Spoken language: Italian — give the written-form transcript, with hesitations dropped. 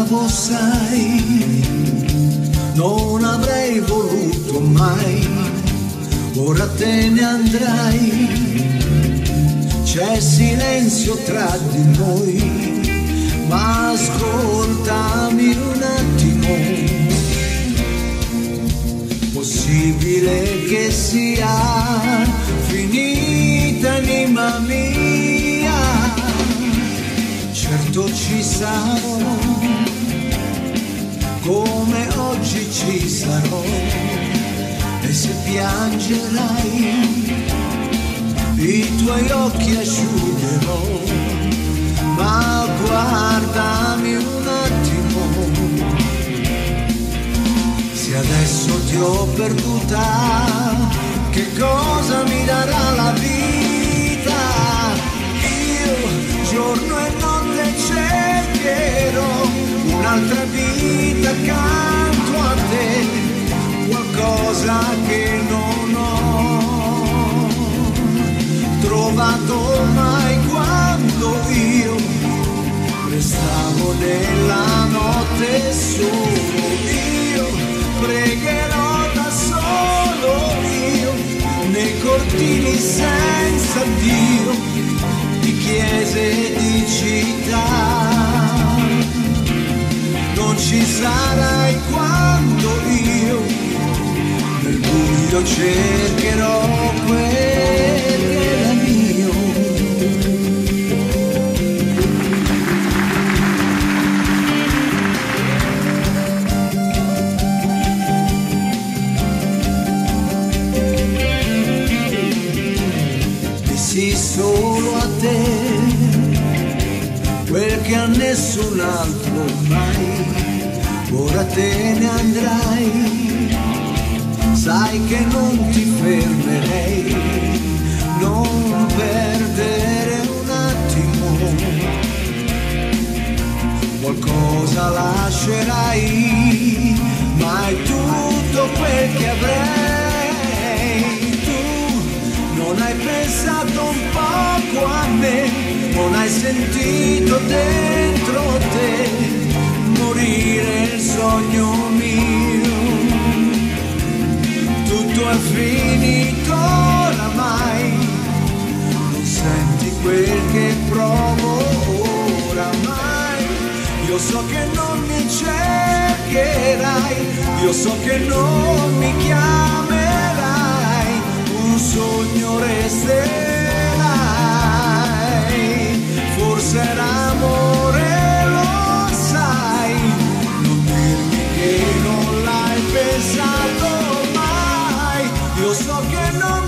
pensavo, sai, non avrei voluto mai, ora te ne andrai, c'è silenzio tra di noi, ma ascoltami un attimo, possibile che sia finita anima mia, certo ci sarò, come oggi ci sarò, e se piangerai i tuoi occhi asciugherò, ma guardami un attimo, se adesso ti ho perduta, che cosa mi darà la vita? Io giorno e notte cercherò un'altra vita accanto a te, qualcosa che non ho trovato mai quando io restavo nella notte solo. Io pregherò da solo io nei cortili senza Dio di chiese di città. Non ci sarai quando io nel buio cercherò quel che era mio. Dissi solo a te quel che a nessun altro mai, ora te ne andrai, sai che non ti fermerei, non perdere un attimo, qualcosa lascerai, ma è tutto quel che avrei. Tu non hai pensato un poco a me, non hai sentito dentro te morire il sogno mio. Tutto è finito oramai, non senti quel che provo oramai. Io so che non mi cercherai, io so che non mi chiamerai, un sogno resterai, forse era amore, lo sai, non dirmi che non l'hai pensato mai, io so che non